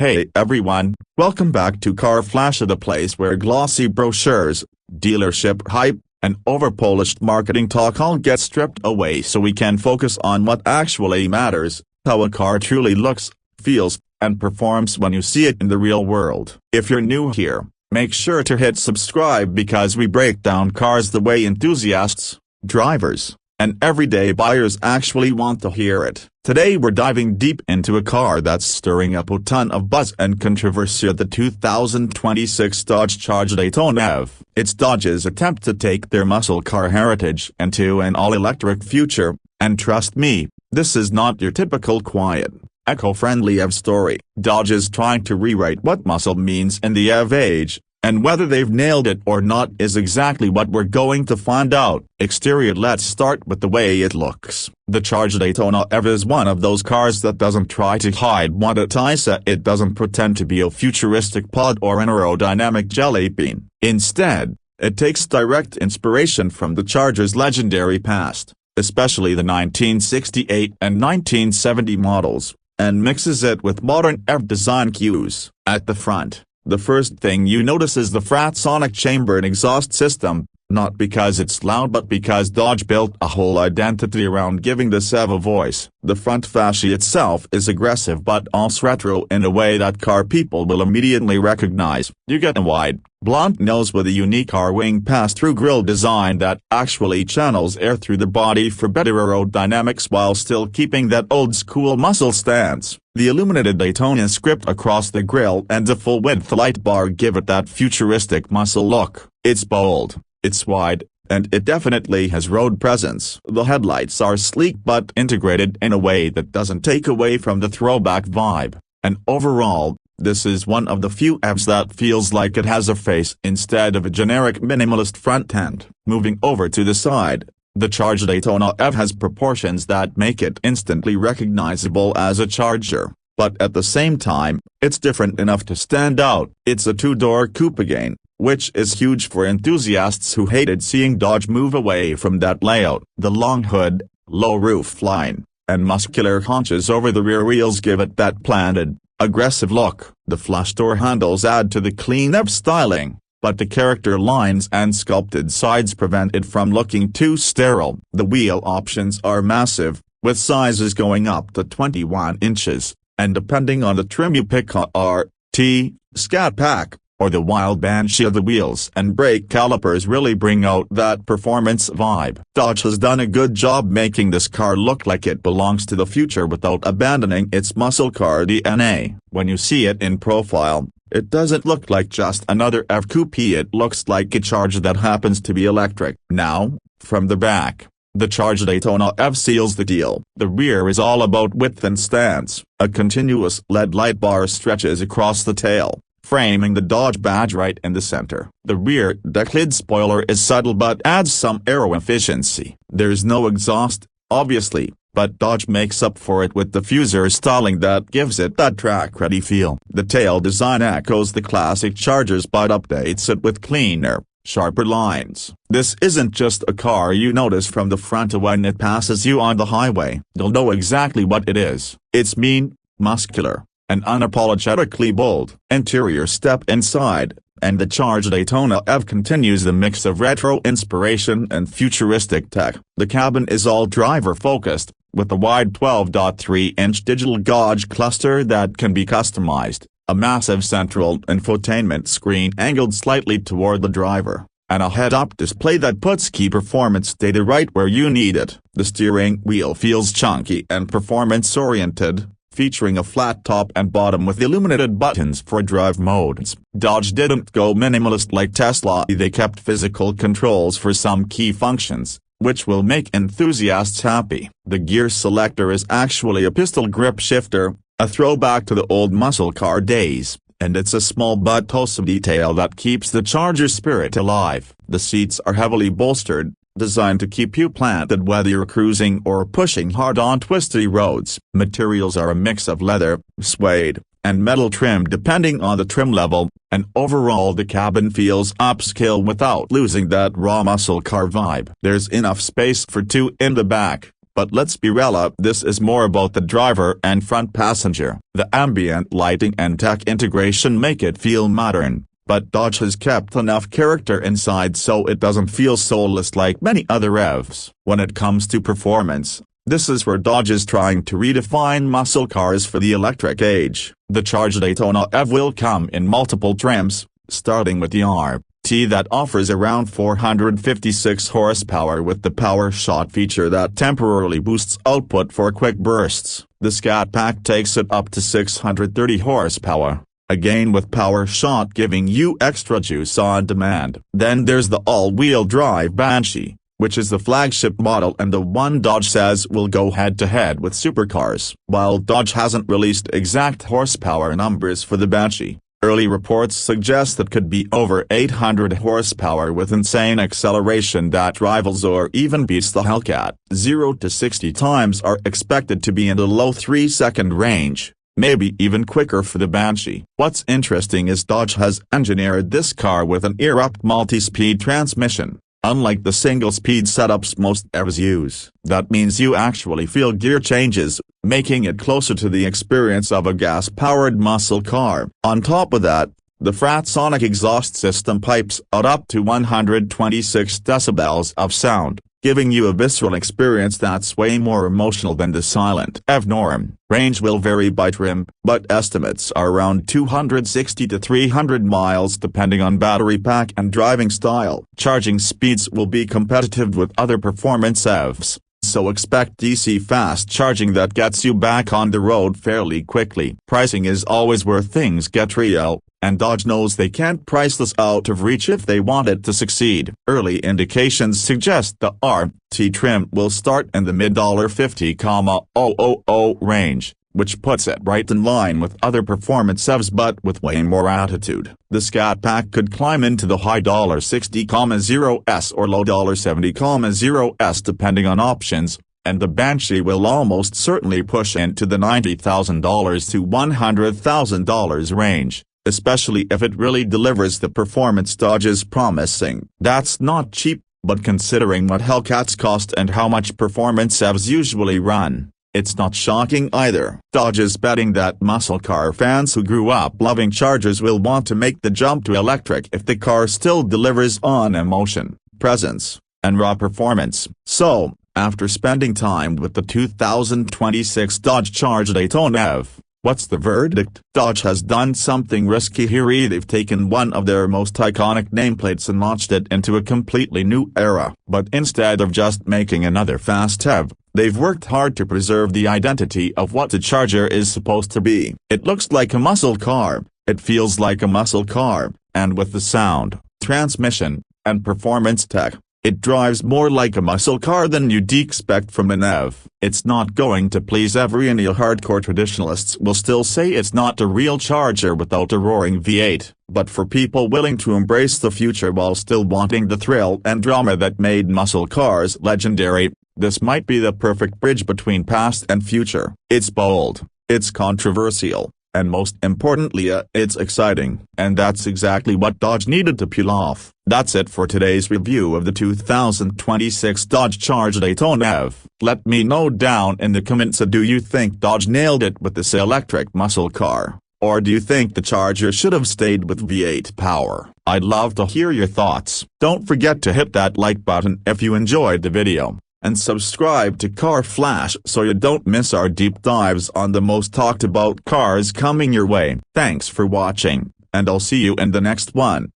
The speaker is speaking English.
Hey everyone, welcome back to Car Flash, the place where glossy brochures, dealership hype, and over-polished marketing talk all get stripped away so we can focus on what actually matters, how a car truly looks, feels, and performs when you see it in the real world. If you're new here, make sure to hit subscribe because we break down cars the way enthusiasts, drivers, and everyday buyers actually want to hear it. Today we're diving deep into a car that's stirring up a ton of buzz and controversy, the 2026 Dodge Charger Daytona EV. It's Dodge's attempt to take their muscle car heritage into an all-electric future, and trust me, this is not your typical quiet, eco-friendly EV story. Dodge is trying to rewrite what muscle means in the EV age, and whether they've nailed it or not is exactly what we're going to find out. Exterior. Let's start with the way it looks. The Charger Daytona EV is one of those cars that doesn't try to hide what it is. It doesn't pretend to be a futuristic pod or an aerodynamic jelly bean. Instead, it takes direct inspiration from the Charger's legendary past, especially the 1968 and 1970 models, and mixes it with modern EV design cues. At the front, the first thing you notice is the Fratzonic chambered exhaust system, not because it's loud but because Dodge built a whole identity around giving this EV a voice. The front fascia itself is aggressive but also retro in a way that car people will immediately recognize. You get a wide, blunt nose with a unique R-wing pass-through grille design that actually channels air through the body for better aerodynamics while still keeping that old-school muscle stance. The illuminated Daytona script across the grille and the full-width light bar give it that futuristic muscle look. It's bold, it's wide, and it definitely has road presence. The headlights are sleek but integrated in a way that doesn't take away from the throwback vibe, and overall, this is one of the few EVs that feels like it has a face instead of a generic minimalist front end. Moving over to the side, the Charger Daytona EV has proportions that make it instantly recognizable as a Charger, but at the same time, it's different enough to stand out. It's a two-door coupe again, which is huge for enthusiasts who hated seeing Dodge move away from that layout. The long hood, low roof line, and muscular haunches over the rear wheels give it that planted, aggressive look. The flush door handles add to the clean EV styling, but the character lines and sculpted sides prevent it from looking too sterile. The wheel options are massive, with sizes going up to 21 inches, and depending on the trim you pick, Scat Pack, or the wild Banshee. The wheels and brake calipers really bring out that performance vibe. Dodge has done a good job making this car look like it belongs to the future without abandoning its muscle car DNA. When you see it in profile, it doesn't look like just another EV coupe, it looks like a Charger that happens to be electric. Now, from the back, the Charger Daytona EV seals the deal. The rear is all about width and stance. A continuous LED light bar stretches across the tail, framing the Dodge badge right in the center. The rear deck lid spoiler is subtle but adds some aero efficiency. There's no exhaust, obviously, but Dodge makes up for it with the diffuser styling that gives it that track-ready feel. The tail design echoes the classic Chargers but updates it with cleaner, sharper lines. This isn't just a car you notice from the front. When it passes you on the highway, you'll know exactly what it is. It's mean, muscular, and unapologetically bold. Interior. Step inside, and the Charger Daytona EV continues the mix of retro inspiration and futuristic tech. The cabin is all driver-focused, with a wide 12.3-inch digital gauge cluster that can be customized, a massive central infotainment screen angled slightly toward the driver, and a head-up display that puts key performance data right where you need it. The steering wheel feels chunky and performance-oriented, featuring a flat top and bottom with illuminated buttons for drive modes. Dodge didn't go minimalist like Tesla. They kept physical controls for some key functions, which will make enthusiasts happy. The gear selector is actually a pistol grip shifter, a throwback to the old muscle car days, and it's a small but wholesome detail that keeps the Charger spirit alive. The seats are heavily bolstered, designed to keep you planted whether you're cruising or pushing hard on twisty roads. Materials are a mix of leather, suede, and metal trim depending on the trim level, and overall the cabin feels upscale without losing that raw muscle car vibe. There's enough space for two in the back, But let's be real, this is more about the driver and front passenger. The ambient lighting and tech integration make it feel modern, but Dodge has kept enough character inside so it doesn't feel soulless like many other EVs. When it comes to performance, this is where Dodge is trying to redefine muscle cars for the electric age. The Charger Daytona EV will come in multiple trims, starting with the eRupt that offers around 456 horsepower with the Power Shot feature that temporarily boosts output for quick bursts. The Scat Pack takes it up to 630 horsepower, again with Power Shot giving you extra juice on demand. Then there's the all-wheel drive Banshee, which is the flagship model and the one Dodge says will go head-to-head with supercars. While Dodge hasn't released exact horsepower numbers for the Banshee, early reports suggest that could be over 800 horsepower with insane acceleration that rivals or even beats the Hellcat. 0 to 60 times are expected to be in the low 3-second range, maybe even quicker for the Banshee. What's interesting is Dodge has engineered this car with an eRupt multi-speed transmission, unlike the single-speed setups most EVs use. That means you actually feel gear changes, making it closer to the experience of a gas-powered muscle car. On top of that, the Fratzonic exhaust system pipes out up to 126 decibels of sound, giving you a visceral experience that's way more emotional than the silent EV norm. Range will vary by trim, but estimates are around 260 to 300 miles depending on battery pack and driving style. Charging speeds will be competitive with other performance EVs, so expect DC fast charging that gets you back on the road fairly quickly. Pricing is always where things get real, and Dodge knows they can't price this out of reach if they want it to succeed. Early indications suggest the eRupt trim will start in the mid-$50,000 range, which puts it right in line with other performance EVs but with way more attitude. The Scat Pack could climb into the high $60,000s or low $70,000s depending on options, and the Banshee will almost certainly push into the $90,000 to $100,000 range, especially if it really delivers the performance Dodge is promising. That's not cheap, but considering what Hellcats cost and how much performance EVs usually run, it's not shocking either. Dodge is betting that muscle car fans who grew up loving Chargers will want to make the jump to electric if the car still delivers on emotion, presence, and raw performance. So, after spending time with the 2026 Dodge Charger Daytona EV, what's the verdict? Dodge has done something risky here. They've taken one of their most iconic nameplates and launched it into a completely new era. But instead of just making another fast EV, they've worked hard to preserve the identity of what the Charger is supposed to be. It looks like a muscle car, it feels like a muscle car, and with the sound, transmission, and performance tech, it drives more like a muscle car than you'd expect from an EV. It's not going to please every and hardcore traditionalists will still say it's not a real Charger without a roaring V8, but for people willing to embrace the future while still wanting the thrill and drama that made muscle cars legendary, this might be the perfect bridge between past and future. It's bold, it's controversial, and most importantly, it's exciting. And that's exactly what Dodge needed to pull off. That's it for today's review of the 2026 Dodge Charger Daytona EV. Let me know down in the comments, do you think Dodge nailed it with this electric muscle car? Or do you think the Charger should have stayed with V8 power? I'd love to hear your thoughts. Don't forget to hit that like button if you enjoyed the video, and subscribe to Car Flash so you don't miss our deep dives on the most talked about cars coming your way. Thanks for watching, and I'll see you in the next one.